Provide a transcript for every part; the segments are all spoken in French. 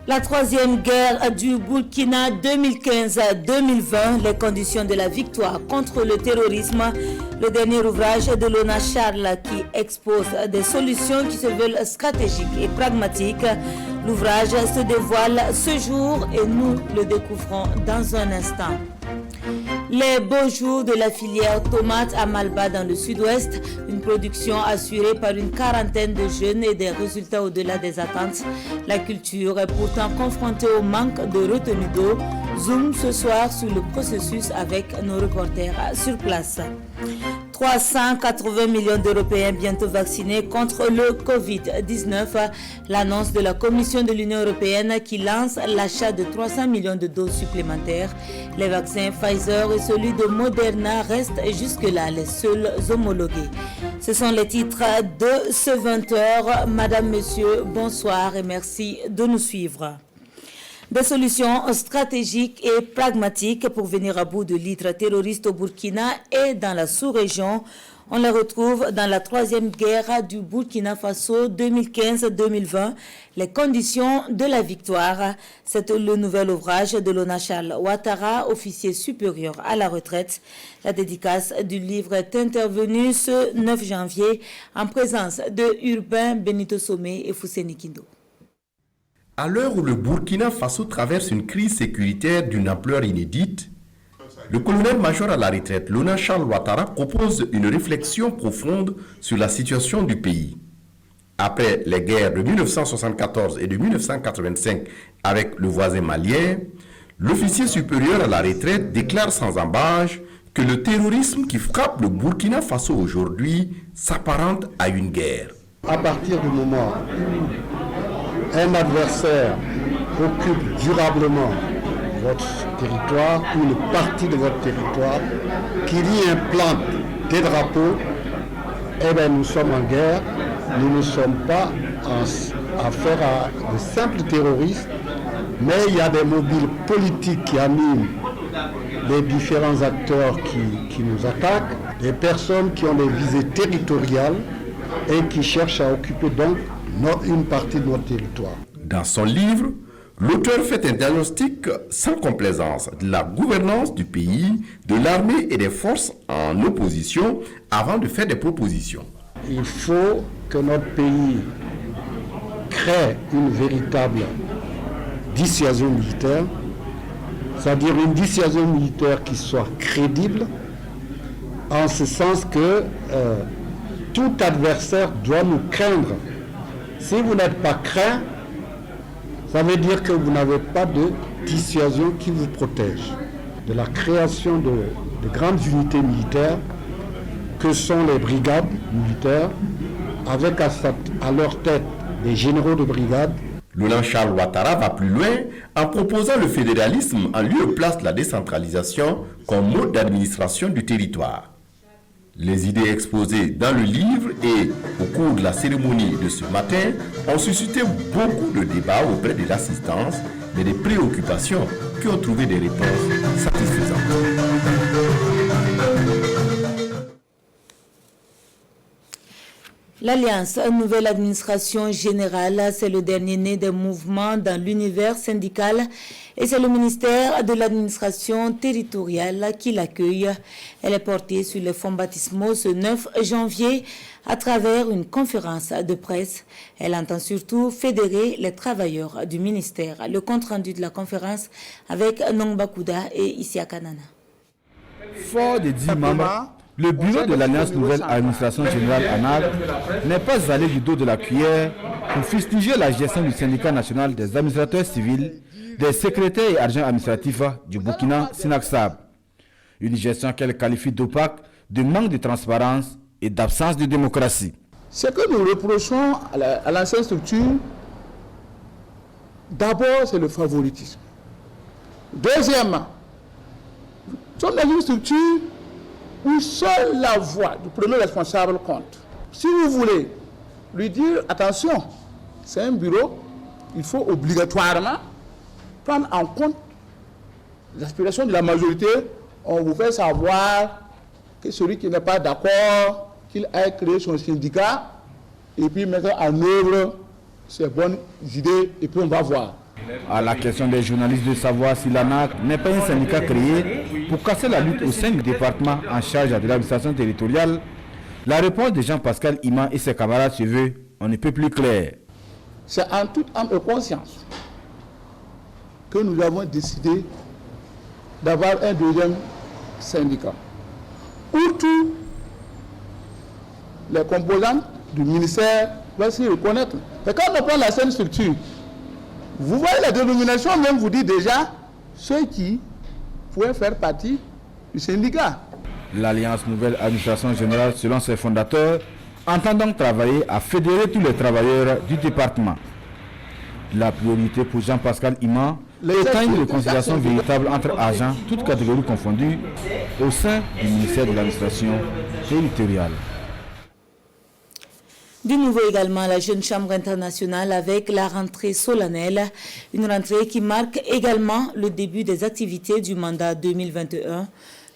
La troisième guerre du Burkina 2015-2020, les conditions de la victoire contre le terrorisme, le dernier ouvrage de Lona Charles qui expose des solutions qui se veulent stratégiques et pragmatiques. L'ouvrage se dévoile ce jour et nous le découvrons dans un instant. Les beaux jours de la filière tomate à Malba dans le sud-ouest, une production assurée par une quarantaine de jeunes et des résultats au-delà des attentes. La culture est pourtant confrontée au manque de retenue d'eau. Zoom ce soir sur le processus avec nos reporters sur place. 380 millions d'Européens bientôt vaccinés contre le Covid-19. L'annonce de la Commission de l'Union européenne qui lance l'achat de 300 millions de doses supplémentaires. Les vaccins Pfizer et celui de Moderna restent jusque-là les seuls homologués. Ce sont les titres de ce 20h. Madame, Monsieur, bonsoir et merci de nous suivre. Des solutions stratégiques et pragmatiques pour venir à bout de l'hydre terroriste au Burkina et dans la sous-région. On les retrouve dans la troisième guerre du Burkina Faso 2015-2020, les conditions de la victoire. C'est le nouvel ouvrage de Lona Charles Ouattara, officier supérieur à la retraite. La dédicace du livre est intervenue ce 9 janvier en présence de Urbain Benito Somé et Fousseni Kindo. À l'heure où le Burkina Faso traverse une crise sécuritaire d'une ampleur inédite, le colonel-major à la retraite, Lona Charles Ouattara, propose une réflexion profonde sur la situation du pays. Après les guerres de 1974 et de 1985 avec le voisin malien, l'officier supérieur à la retraite déclare sans ambages que le terrorisme qui frappe le Burkina Faso aujourd'hui s'apparente à une guerre. À partir du moment où un adversaire occupe durablement votre territoire ou une partie de votre territoire, qu'il y implante des drapeaux, eh bien nous sommes en guerre, nous ne sommes pas en affaire à de simples terroristes, mais il y a des mobiles politiques qui animent les différents acteurs qui nous attaquent, des personnes qui ont des visées territoriales et qui cherchent à occuper donc une partie de notre territoire. Dans son livre, l'auteur fait un diagnostic sans complaisance de la gouvernance du pays, de l'armée et des forces en opposition avant de faire des propositions. Il faut que notre pays crée une véritable dissuasion militaire, c'est-à-dire une dissuasion militaire qui soit crédible, en ce sens que tout adversaire doit nous craindre. Si vous n'êtes pas craint, ça veut dire que vous n'avez pas de dissuasion qui vous protège. De la création de grandes unités militaires que sont les brigades militaires, avec à leur tête des généraux de brigade. Lona Charles Ouattara va plus loin en proposant le fédéralisme en lieu et place de la décentralisation comme mode d'administration du territoire. Les idées exposées dans le livre et au cours de la cérémonie de ce matin ont suscité beaucoup de débats auprès de l'assistance, mais des préoccupations qui ont trouvé des réponses satisfaisantes. L'Alliance Nouvelle Administration Générale, c'est le dernier né des mouvements dans l'univers syndical et c'est le ministère de l'administration territoriale qui l'accueille. Elle est portée sur les fonds baptismaux ce 9 janvier à travers une conférence de presse. Elle entend surtout fédérer les travailleurs du ministère. Le compte-rendu de la conférence avec Nongba Kouda et Isia Kanana. Fort de 10 membres, le bureau de l'Alliance Nouvelle Administration Générale ANAG n'est pas allé du dos de la cuillère pour fustiger la gestion du syndicat national des administrateurs civils, des secrétaires et agents administratifs du Burkina Sinaksab. Une gestion qu'elle qualifie d'opaque, de manque de transparence et d'absence de démocratie. Ce que nous reprochons à l'ancienne structure, d'abord c'est le favoritisme. Deuxièmement, nous sommes dans une structure où seule la voix du premier responsable compte. Si vous voulez lui dire, attention, c'est un bureau, il faut obligatoirement prendre en compte les aspirations de la majorité. On vous fait savoir que celui qui n'est pas d'accord, qu'il ait créé son syndicat et puis mettre en œuvre ses bonnes idées et puis on va voir. À la question des journalistes de savoir si l'ANAC n'est pas un syndicat créé pour casser la lutte au sein du département en charge de l'administration territoriale, la réponse de Jean-Pascal Ima et ses camarades se veut on ne peut plus clair. C'est en toute âme et conscience que nous avons décidé d'avoir un deuxième syndicat où tous les composantes du ministère doivent s'y reconnaître. Et quand on prend la scène structure, vous voyez la dénomination même vous dit déjà ceux qui pouvaient faire partie du syndicat. L'Alliance Nouvelle Administration Générale, selon ses fondateurs, entend donc travailler à fédérer tous les travailleurs du département. La priorité pour Jean-Pascal Ima étant une réconciliation véritable entre agents, toutes catégories confondues, au sein du ministère de l'administration territoriale. Du nouveau également, la Jeune Chambre internationale avec la rentrée solennelle, une rentrée qui marque également le début des activités du mandat 2021.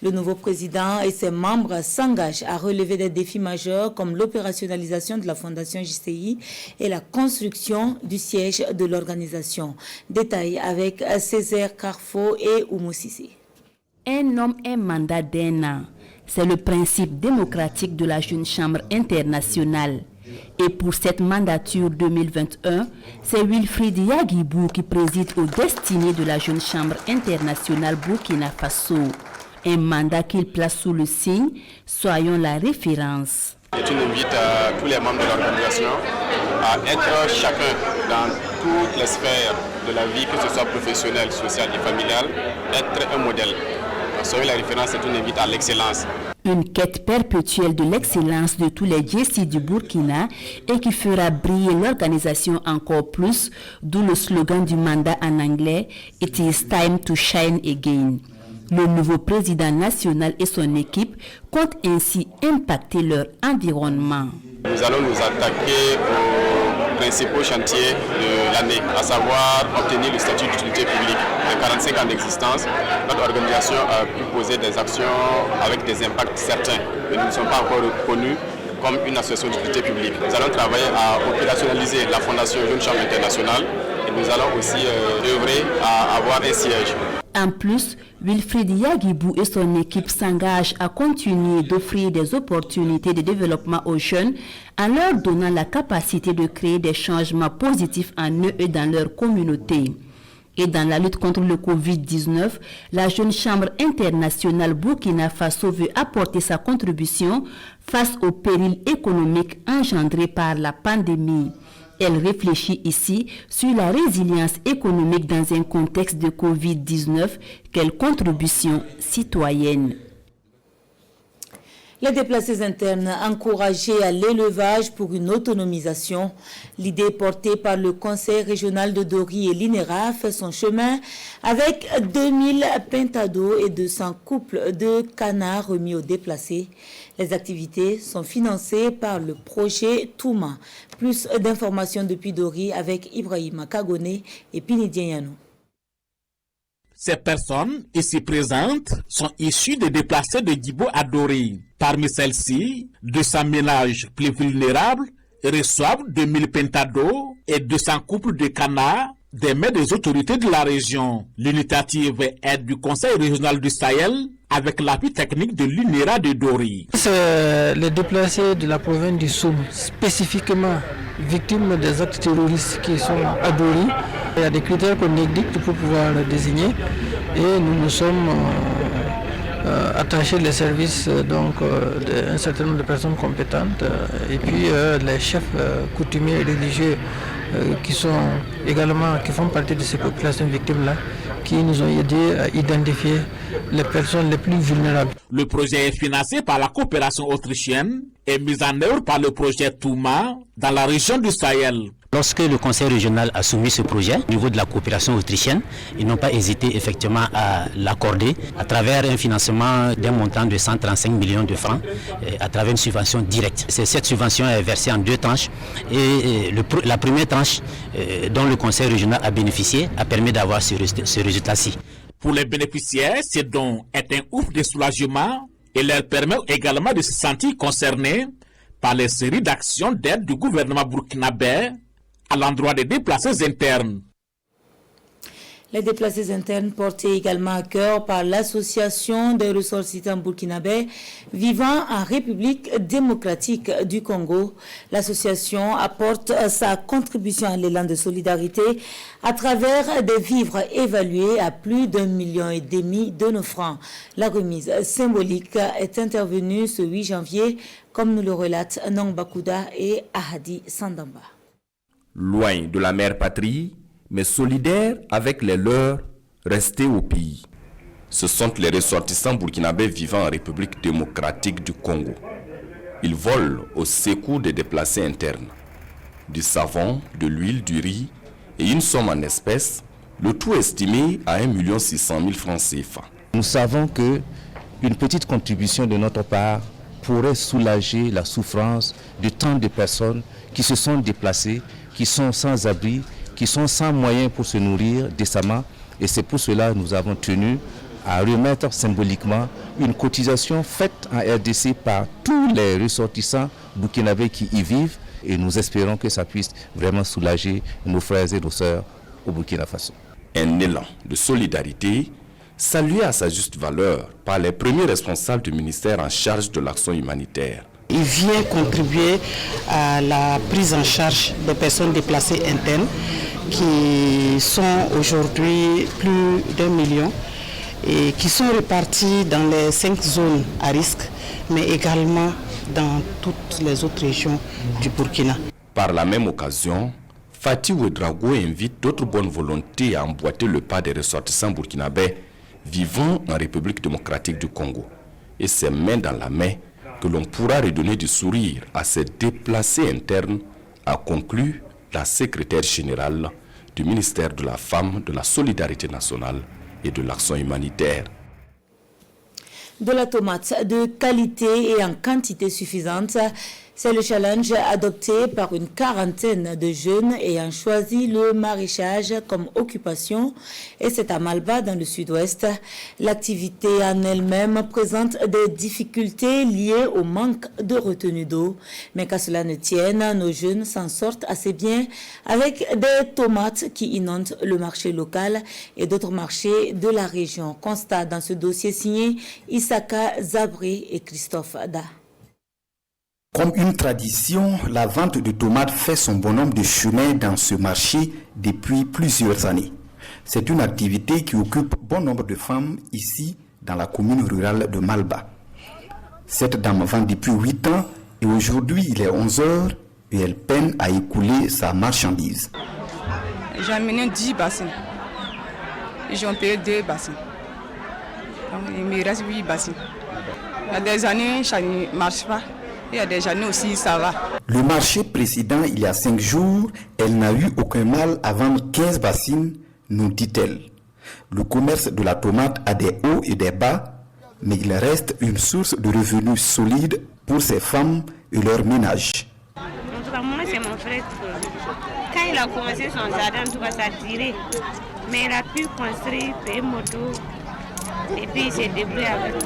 Le nouveau président et ses membres s'engagent à relever des défis majeurs comme l'opérationnalisation de la Fondation JCI et la construction du siège de l'organisation. Détail avec Césaire Carfo et Oumou Sissi. Un homme, un mandat d'un an. C'est le principe démocratique de la Jeune Chambre internationale. Et pour cette mandature 2021, c'est Wilfried Yaguibou qui préside aux destinées de la Jeune Chambre internationale Burkina Faso. Un mandat qu'il place sous le signe « Soyons la référence ». Je invite tous les membres de l'organisation à être chacun dans toutes les sphères de la vie, que ce soit professionnelle, sociale et familiale, être un modèle. Soyons la référence, c'est une invite à l'excellence. Une quête perpétuelle de l'excellence de tous les JC du Burkina et qui fera briller l'organisation encore plus, d'où le slogan du mandat en anglais « It is time to shine again ». Le nouveau président national et son équipe comptent ainsi impacter leur environnement. Nous allons nous attaquer aux principaux chantiers de l'année, à savoir obtenir le statut d'utilité publique. En 45 ans d'existence, notre organisation a pu poser des actions avec des impacts certains, mais nous ne sommes pas encore reconnus comme une association d'utilité publique. Nous allons travailler à opérationnaliser la Fondation Jeune Chambre internationale et nous allons aussi œuvrer à avoir un siège. En plus, Wilfried Yaguibou et son équipe s'engagent à continuer d'offrir des opportunités de développement aux jeunes en leur donnant la capacité de créer des changements positifs en eux et dans leur communauté. Et dans la lutte contre le Covid-19, la Jeune Chambre internationale Burkina Faso veut apporter sa contribution face aux périls économiques engendrés par la pandémie. Elle réfléchit ici sur la résilience économique dans un contexte de Covid-19. Quelle contribution citoyenne? Les déplacés internes encouragés à l'élevage pour une autonomisation. L'idée portée par le Conseil régional de Dori et l'INERA fait son chemin avec 2000 pintados et 200 couples de canards remis aux déplacés. Les activités sont financées par le projet Touma. Plus d'informations depuis Dori avec Ibrahima Kagone et Pinidien Yanou. Ces personnes ici présentes sont issues des déplacés de Djibo à Dori. Parmi celles-ci, 200 ménages plus vulnérables reçoivent 2000 pentados et 200 couples de canards des mains des autorités de la région. L'initiative est du Conseil régional du Sahel avec l'appui technique de l'INERA de Dori. C'est les déplacés de la province du Soum, spécifiquement victimes des actes terroristes qui sont à Dori. Il y a des critères qu'on édicte pour pouvoir les désigner et nous sommes attachés les services d'un certain nombre de personnes compétentes et puis les chefs coutumiers et religieux qui font partie de ces populations victimes-là, qui nous ont aidés à identifier les personnes les plus vulnérables. Le projet est financé par la coopération autrichienne et mis en œuvre par le projet Touma dans la région du Sahel. Lorsque le conseil régional a soumis ce projet au niveau de la coopération autrichienne, ils n'ont pas hésité effectivement à l'accorder à travers un financement d'un montant de 135 millions de francs à travers une subvention directe. Cette subvention est versée en deux tranches et la première tranche dont le conseil régional a bénéficié a permis d'avoir ce résultat-ci. Pour les bénéficiaires, ce don est un ouf de soulagement et leur permet également de se sentir concernés par les séries d'actions d'aide du gouvernement burkinabé à l'endroit des déplacés internes. Les déplacés internes portés également à cœur par l'association des ressortissants burkinabés vivant en République démocratique du Congo. L'association apporte sa contribution à l'élan de solidarité à travers des vivres évalués à plus d'1,5 million de nos francs. La remise symbolique est intervenue ce 8 janvier, comme nous le relatent Nong Bakuda et Ahadi Sandamba. Loin de la mère patrie, mais solidaires avec les leurs restés au pays. Ce sont les ressortissants burkinabés vivant en République démocratique du Congo. Ils volent au secours des déplacés internes. Du savon, de l'huile, du riz et une somme en espèces, le tout estimé à 1 600 000 francs CFA. Nous savons qu'une petite contribution de notre part pourrait soulager la souffrance de tant de personnes qui se sont déplacées, qui sont sans abri, qui sont sans moyens pour se nourrir décemment. Et c'est pour cela que nous avons tenu à remettre symboliquement une cotisation faite en RDC par tous les ressortissants burkinabés qui y vivent. Et nous espérons que ça puisse vraiment soulager nos frères et nos sœurs au Burkina Faso. Un élan de solidarité salué à sa juste valeur par les premiers responsables du ministère en charge de l'action humanitaire. Il vient contribuer à la prise en charge des personnes déplacées internes qui sont aujourd'hui plus d'1 million et qui sont réparties dans les 5 zones à risque, mais également dans toutes les autres régions du Burkina. Par la même occasion, Fatih Ouedraogo invite d'autres bonnes volontés à emboîter le pas des ressortissants burkinabés vivant en République démocratique du Congo. Et c'est main dans la main que l'on pourra redonner du sourire à ces déplacés internes, a conclu la secrétaire générale du ministère de la Femme, de la Solidarité nationale et de l'action humanitaire. De la tomate de qualité et en quantité suffisante, c'est le challenge adopté par une quarantaine de jeunes ayant choisi le maraîchage comme occupation, et c'est à Malba dans le sud-ouest. L'activité en elle-même présente des difficultés liées au manque de retenue d'eau, mais qu'à cela ne tienne, nos jeunes s'en sortent assez bien avec des tomates qui inondent le marché local et d'autres marchés de la région. Constat dans ce dossier signé Isaka Zabré et Christophe Ada. Comme une tradition, la vente de tomates fait son bonhomme de chemin dans ce marché depuis plusieurs années. C'est une activité qui occupe bon nombre de femmes ici dans la commune rurale de Malba. Cette dame vend depuis 8 ans et aujourd'hui il est 11 heures et elle peine à écouler sa marchandise. J'ai amené 10 bassins. J'ai payé 2 bassins. Donc, il me reste 8 bassins. Il y a des années, ça ne marche pas. Il y a des années aussi, ça va. Le marché précédent, il y a 5 jours, elle n'a eu aucun mal à vendre 15 bassines, nous dit-elle. Le commerce de la tomate a des hauts et des bas, mais il reste une source de revenus solide pour ces femmes et leurs ménages. En tout cas, moi, c'est mon frère. Quand il a commencé son jardin, en tout cas, ça a tiré. Mais il a pu construire, payer moto, et puis il s'est débrouillé avec tout.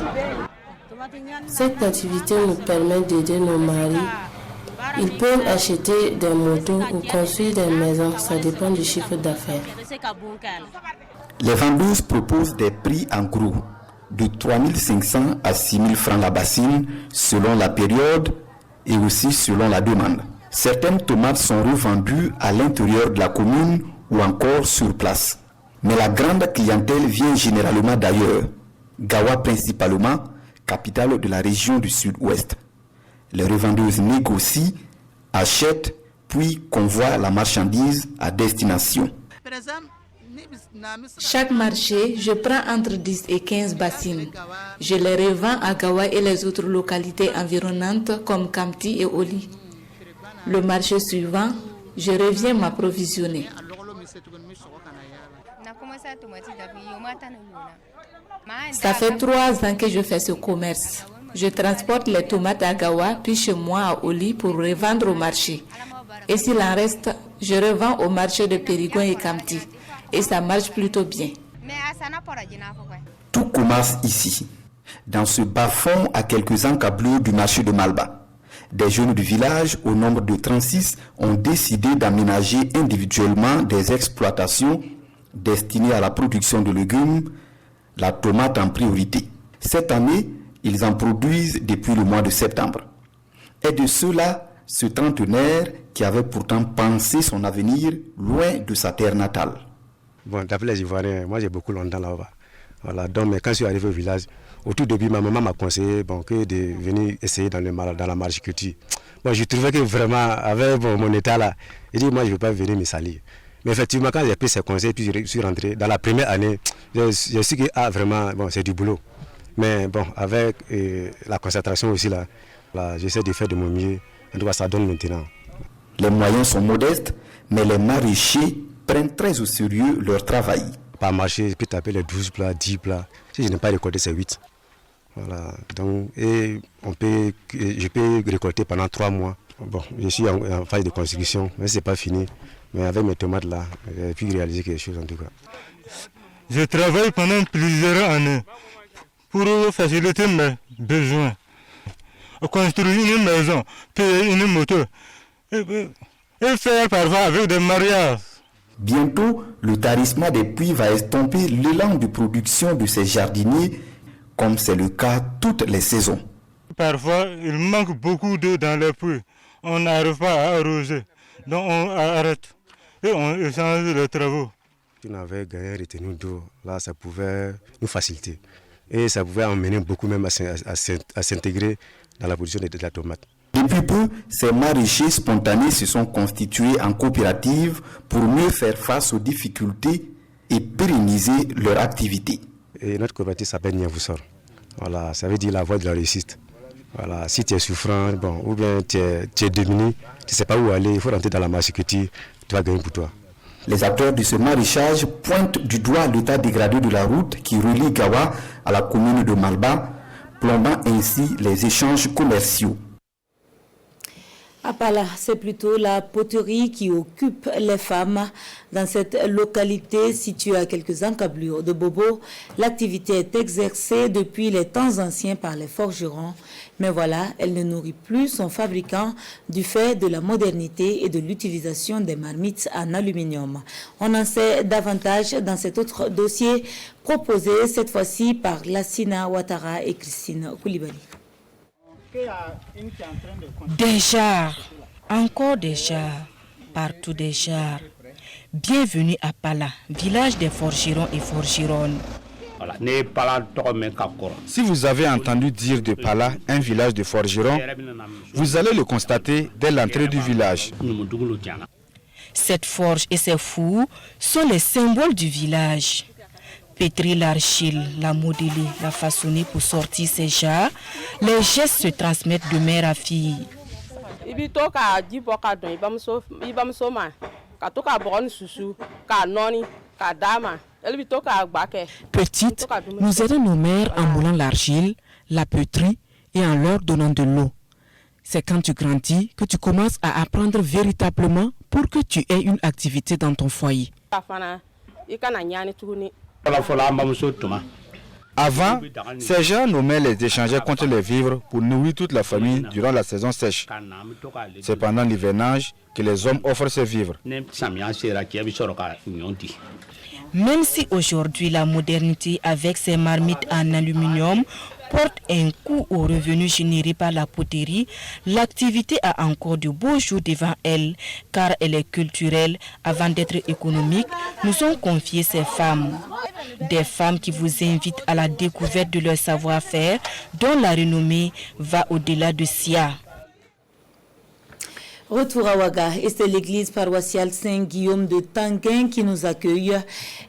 Cette activité nous permet d'aider nos maris. Ils peuvent acheter des motos ou construire des maisons, ça dépend du chiffre d'affaires. Les vendeuses proposent des prix en gros, de 3 500 à 6 000 francs la bassine, selon la période et aussi selon la demande. Certaines tomates sont revendues à l'intérieur de la commune ou encore sur place. Mais la grande clientèle vient généralement d'ailleurs, Gawa principalement, capitale de la région du sud-ouest. Les revendeuses négocient, achètent, puis convoient la marchandise à destination. Chaque marché, je prends entre 10 et 15 bassines. Je les revends à Gawa et les autres localités environnantes comme Kamti et Oli. Le marché suivant, je reviens m'approvisionner. Ça fait 3 ans que je fais ce commerce. Je transporte les tomates à Gawa, puis chez moi à Oli pour revendre au marché. Et s'il en reste, je revends au marché de Périgon et Kamti. Et ça marche plutôt bien. Tout commence ici, dans ce bas-fond à quelques encablures du marché de Malba. Des jeunes du village, au nombre de 36, ont décidé d'aménager individuellement des exploitations destinés à la production de légumes, la tomate en priorité. Cette année, ils en produisent depuis le mois de septembre. Et de cela, ce trentenaire qui avait pourtant pensé son avenir loin de sa terre natale. Bon, d'après les Ivoiriens, moi j'ai beaucoup longtemps là-bas. Voilà, donc, mais quand je suis arrivé au village, au tout début, ma maman m'a conseillé que de venir essayer dans la maraîchage. Bon, je trouvais que vraiment, avec mon état là, j'ai dit, moi je ne veux pas venir me salir. Mais effectivement, quand j'ai pris ces conseils, puis je suis rentré, dans la première année, je sais que vraiment, c'est du boulot. Mais bon, avec la concentration aussi, là, j'essaie de faire de mon mieux. En tout cas, ça donne maintenant. Les moyens sont modestes, mais les maraîchers prennent très au sérieux leur travail. Par marché, je peux taper les 12 plats, 10 plats. Si je n'ai pas récolté, c'est 8. Voilà. Donc, et je peux récolter pendant 3 mois. Bon, je suis en phase de construction, mais ce n'est pas fini. Mais avec mes tomates là, j'ai pu réaliser quelque chose en tout cas. Je travaille pendant plusieurs années pour faciliter mes besoins. Construire une maison, payer une moto et faire parfois avec des mariages. Bientôt, le tarissement des puits va estomper l'élan de production de ces jardiniers, comme c'est le cas toutes les saisons. Parfois, il manque beaucoup d'eau dans les puits. On n'arrive pas à arroser, donc on arrête et on échange les travaux. Si on avait gagné une retenue d'eau, là, ça pouvait nous faciliter. Et ça pouvait emmener beaucoup même à s'intégrer dans la production de la tomate. Depuis peu, ces maraîchers spontanés se sont constitués en coopérative pour mieux faire face aux difficultés et pérenniser leur activité. Et notre coopérative s'appelle Niavoussor. Voilà, ça veut dire la voie de la réussite. Voilà, si tu es souffrant, ou bien tu es dominé, tu ne sais pas où aller, il faut rentrer dans la maraîchage, tu vas gagner pour toi. Les acteurs de ce maraîchage pointent du doigt l'état dégradé de la route qui relie Gawa à la commune de Malba, plombant ainsi les échanges commerciaux. À Pala, c'est plutôt la poterie qui occupe les femmes. Dans cette localité située à quelques encablures de Bobo, l'activité est exercée depuis les temps anciens par les forgerons. Mais voilà, elle ne nourrit plus son fabricant du fait de la modernité et de l'utilisation des marmites en aluminium. On en sait davantage dans cet autre dossier proposé cette fois-ci par Lassina Ouattara et Christine Koulibaly. Des jarres, encore des jarres, partout des jarres. Bienvenue à Pala, village des forgerons et forgeronnes. Si vous avez entendu dire de Pala, un village de forgerons, vous allez le constater dès l'entrée du village. Cette forge et ces fours sont les symboles du village. Pétrir l'argile, la modeler, la façonner pour sortir ces jarres, les gestes se transmettent de mère à fille. Petite, nous aidons nos mères en moulant l'argile, la pétrie et en leur donnant de l'eau. C'est quand tu grandis que tu commences à apprendre véritablement pour que tu aies une activité dans ton foyer. Avant, ces gens nommaient les échangeurs contre les vivres pour nourrir toute la famille durant la saison sèche. C'est pendant l'hivernage que les hommes offrent ces vivres. Même si aujourd'hui la modernité avec ses marmites en aluminium porte un coup aux revenus générés par la poterie, l'activité a encore de beaux jours devant elle, car elle est culturelle avant d'être économique. Nous ont confié ces femmes. Des femmes qui vous invitent à la découverte de leur savoir-faire, dont la renommée va au-delà de Sia. Retour à Ouaga, et c'est l'église paroissiale Saint-Guillaume de Tanguin qui nous accueille.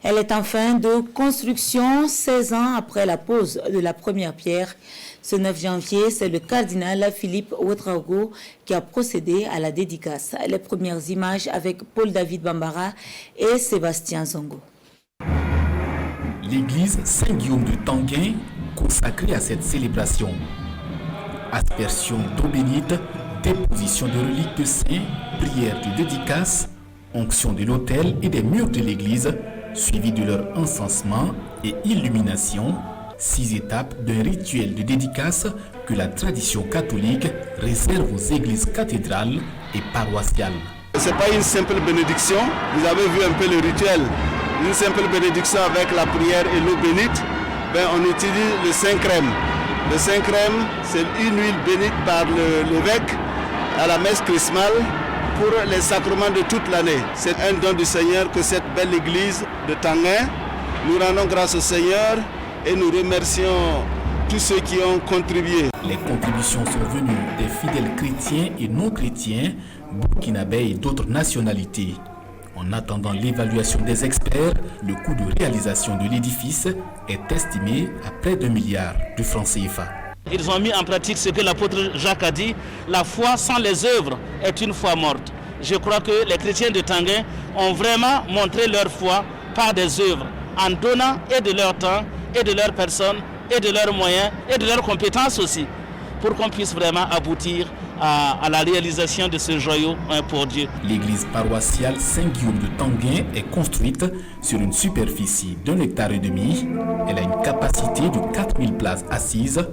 Elle est en fin de construction 16 ans après la pose de la première pierre. Ce 9 janvier, c'est le cardinal Philippe Ouedraogo qui a procédé à la dédicace. Les premières images avec Paul-David Bambara et Sébastien Zongo. L'église Saint-Guillaume de Tanguin, consacrée à cette célébration. Aspersion d'eau bénite, déposition de reliques de saints, prière de dédicace, onction de l'autel et des murs de l'église, suivi de leur encensement et illumination, 6 étapes d'un rituel de dédicace que la tradition catholique réserve aux églises cathédrales et paroissiales. Ce n'est pas une simple bénédiction, vous avez vu un peu le rituel. une simple bénédiction avec la prière et l'eau bénite, on utilise le Saint-Crème. Le Saint-Crème, c'est une huile bénite par l'évêque à la messe chrismale pour les sacrements de toute l'année. C'est un don du Seigneur que cette belle église de Tanguin. Nous rendons grâce au Seigneur et nous remercions tous ceux qui ont contribué. Les contributions sont venues des fidèles chrétiens et non chrétiens, burkinabés et d'autres nationalités. En attendant l'évaluation des experts, le coût de réalisation de l'édifice est estimé à près d'1 milliard de francs CFA. Ils ont mis en pratique ce que l'apôtre Jacques a dit, la foi sans les œuvres est une foi morte. Je crois que les chrétiens de Tanguin ont vraiment montré leur foi par des œuvres, en donnant et de leur temps, et de leur personne, et de leurs moyens, et de leurs compétences aussi, pour qu'on puisse vraiment aboutir à la réalisation de ce joyau pour Dieu. L'église paroissiale Saint-Guillaume de Tanguin est construite sur une superficie d'1,5 hectare. Elle a une capacité de 4000 places assises.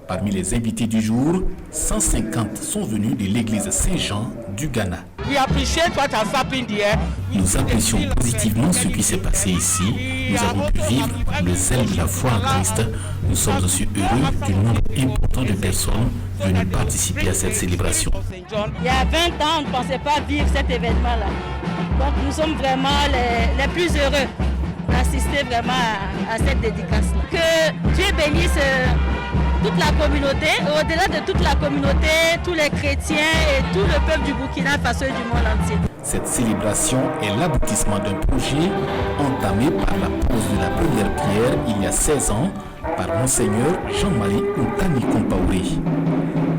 Parmi les invités du jour, 150 sont venus de l'église Saint-Jean du Ghana. Nous apprécions positivement ce qui s'est passé ici. Nous avons pu vivre le zèle de la foi en Christ. Nous sommes aussi heureux du nombre important de personnes venues participer à cette célébration. Il y a 20 ans, on ne pensait pas vivre cet événement-là. Donc nous sommes vraiment les plus heureux d'assister vraiment à cette dédicace-là. Que Dieu bénisse toute la communauté, au-delà de toute la communauté, tous les chrétiens et tout le peuple du Burkina Faso et du monde entier. Cette célébration est l'aboutissement d'un projet entamé par la pose de la première pierre il y a 16 ans par Monseigneur Jean-Marie Outani Compaoré.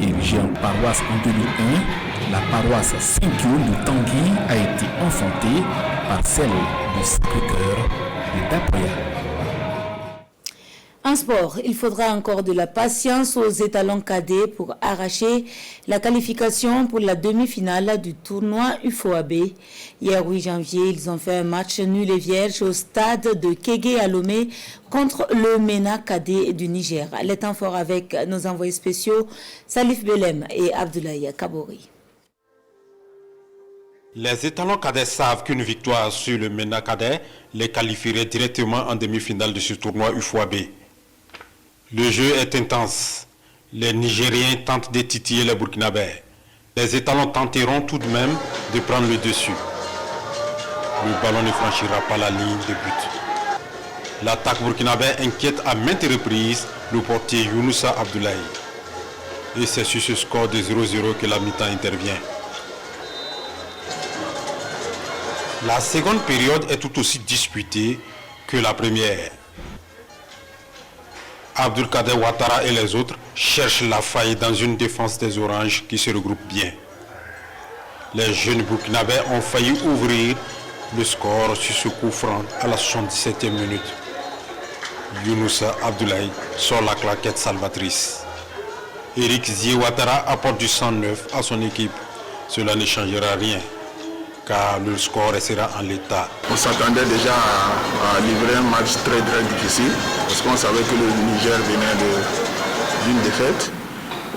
Érigée en paroisse en 2001, la paroisse Saint-Guillaume de Tanguy a été enfantée par celle du Sacré-Cœur de Dapoya. En sport, il faudra encore de la patience aux étalons cadets pour arracher la qualification pour la demi-finale du tournoi UFOAB. Hier 8 janvier, ils ont fait un match nul et vierge au stade de Kégué à Lomé contre le MENA cadet du Niger. Les temps forts avec nos envoyés spéciaux Salif Belem et Abdoulaye Kabori. Les étalons cadets savent qu'une victoire sur le MENA cadet les qualifierait directement en demi-finale de ce tournoi UFOAB. Le jeu est intense. Les Nigériens tentent de titiller les Burkinabés. Les étalons tenteront tout de même de prendre le dessus. Le ballon ne franchira pas la ligne de but. L'attaque burkinabé inquiète à maintes reprises le portier Younoussa Abdoulaye. Et c'est sur ce score de 0-0 que la mi-temps intervient. La seconde période est tout aussi disputée que la première. Abdulkader Ouattara et les autres cherchent la faille dans une défense des Oranges qui se regroupe bien. Les jeunes Burkinabés ont failli ouvrir le score sur ce coup franc à la 77e minute. Younoussa Abdoulaye sort la claquette salvatrice. Eric Zie Ouattara apporte du sang neuf à son équipe. Cela ne changera rien, car le score restera en l'état. On s'attendait déjà à livrer un match très difficile, parce qu'on savait que le Niger venait d'une défaite.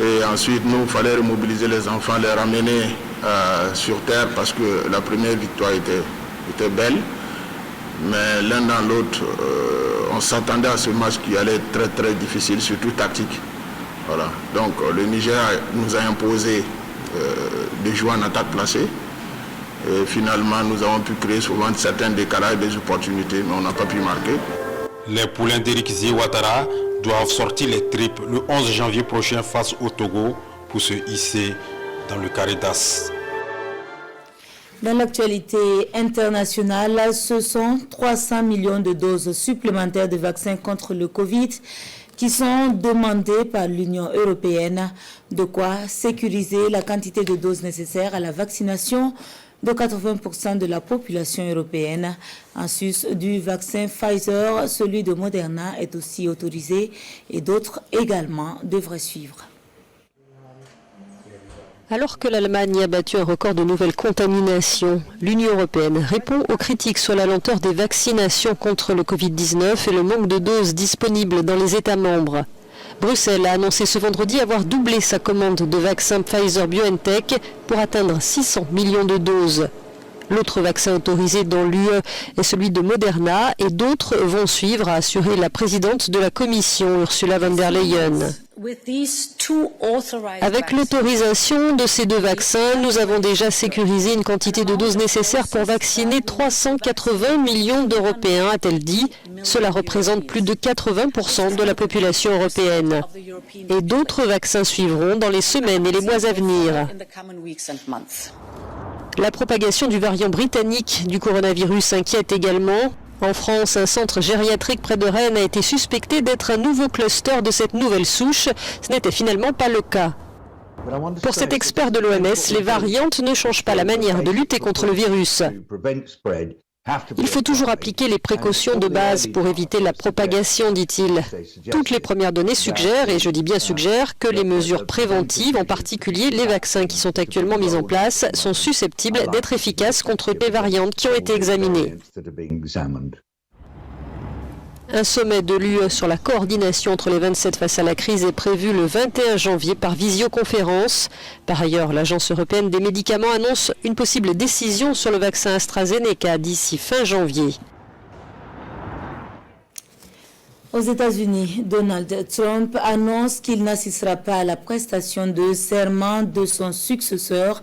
Et ensuite, nous, il fallait remobiliser les enfants, les ramener sur terre, parce que la première victoire était belle. Mais l'un dans l'autre, on s'attendait à ce match qui allait être très difficile, surtout tactique. Voilà. Donc le Niger nous a imposé de jouer en attaque placée. Et finalement, nous avons pu créer souvent certains décalages, des opportunités, mais on n'a pas pu marquer. Les poulains d'Eric Zie Ouattara doivent sortir les tripes le 11 janvier prochain face au Togo pour se hisser dans le carré d'as. Dans l'actualité internationale, ce sont 300 millions de doses supplémentaires de vaccins contre le Covid qui sont demandées par l'Union européenne, de quoi sécuriser la quantité de doses nécessaires à la vaccination de 80% de la population européenne. En sus du vaccin Pfizer, celui de Moderna est aussi autorisé et d'autres également devraient suivre. Alors que l'Allemagne a battu un record de nouvelles contaminations, l'Union européenne répond aux critiques sur la lenteur des vaccinations contre le Covid-19 et le manque de doses disponibles dans les États membres. Bruxelles a annoncé ce vendredi avoir doublé sa commande de vaccins Pfizer-BioNTech pour atteindre 600 millions de doses. L'autre vaccin autorisé dans l'UE est celui de Moderna et d'autres vont suivre, a assuré la présidente de la Commission, Ursula von der Leyen. Avec l'autorisation de ces deux vaccins, nous avons déjà sécurisé une quantité de doses nécessaires pour vacciner 380 millions d'Européens, a-t-elle dit. Cela représente plus de 80% de la population européenne. Et d'autres vaccins suivront dans les semaines et les mois à venir. La propagation du variant britannique du coronavirus inquiète également. En France, un centre gériatrique près de Rennes a été suspecté d'être un nouveau cluster de cette nouvelle souche. Ce n'était finalement pas le cas. Pour cet expert de l'OMS, les variantes ne changent pas la manière de lutter contre le virus. Il faut toujours appliquer les précautions de base pour éviter la propagation, dit-il. Toutes les premières données suggèrent, et je dis bien suggèrent, que les mesures préventives, en particulier les vaccins qui sont actuellement mis en place, sont susceptibles d'être efficaces contre les variantes qui ont été examinées. Un sommet de l'UE sur la coordination entre les 27 face à la crise est prévu le 21 janvier par visioconférence. Par ailleurs, l'Agence européenne des médicaments annonce une possible décision sur le vaccin AstraZeneca d'ici fin janvier. Aux États-Unis, Donald Trump annonce qu'il n'assistera pas à la prestation de serment de son successeur.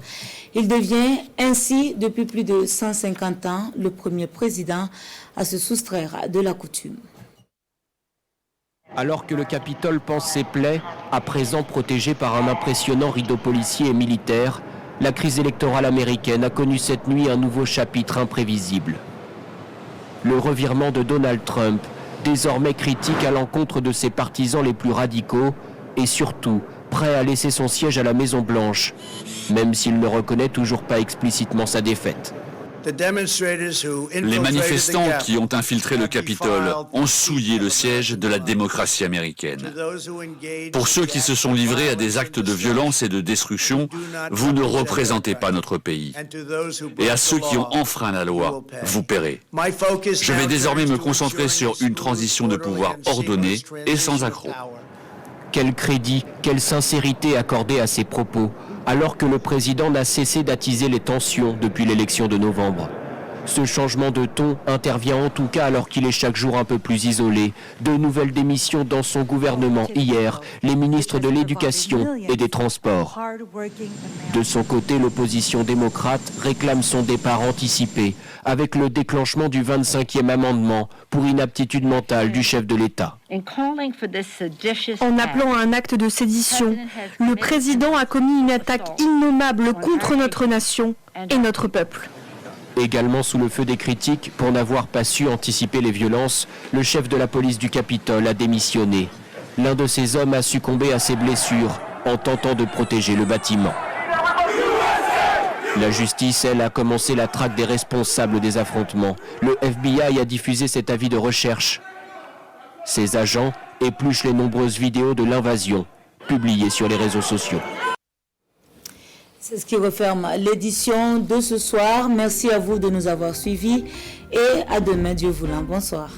Il devient ainsi, depuis plus de 150 ans, le premier président à se soustraire de la coutume. Alors que le Capitole pense ses plaies, à présent protégé par un impressionnant rideau policier et militaire, la crise électorale américaine a connu cette nuit un nouveau chapitre imprévisible. Le revirement de Donald Trump, désormais critique à l'encontre de ses partisans les plus radicaux, et surtout prêt à laisser son siège à la Maison-Blanche, même s'il ne reconnaît toujours pas explicitement sa défaite. Les manifestants qui ont infiltré le Capitole ont souillé le siège de la démocratie américaine. Pour ceux qui se sont livrés à des actes de violence et de destruction, vous ne représentez pas notre pays. Et à ceux qui ont enfreint la loi, vous paierez. Je vais désormais me concentrer sur une transition de pouvoir ordonnée et sans accroc. Quel crédit, quelle sincérité accordée à ces propos, alors que le président n'a cessé d'attiser les tensions depuis l'élection de novembre. Ce changement de ton intervient en tout cas alors qu'il est chaque jour un peu plus isolé. De nouvelles démissions dans son gouvernement hier, les ministres de l'Éducation et des Transports. De son côté, l'opposition démocrate réclame son départ anticipé, avec le déclenchement du 25e amendement pour inaptitude mentale du chef de l'État. En appelant à un acte de sédition, le président a commis une attaque innommable contre notre nation et notre peuple. Également sous le feu des critiques pour n'avoir pas su anticiper les violences, le chef de la police du Capitole a démissionné. L'un de ses hommes a succombé à ses blessures en tentant de protéger le bâtiment. La justice, elle, a commencé la traque des responsables des affrontements. Le FBI a diffusé cet avis de recherche. Ses agents épluchent les nombreuses vidéos de l'invasion publiées sur les réseaux sociaux. C'est ce qui referme l'édition de ce soir. Merci à vous de nous avoir suivis et à demain, Dieu voulant. Bonsoir.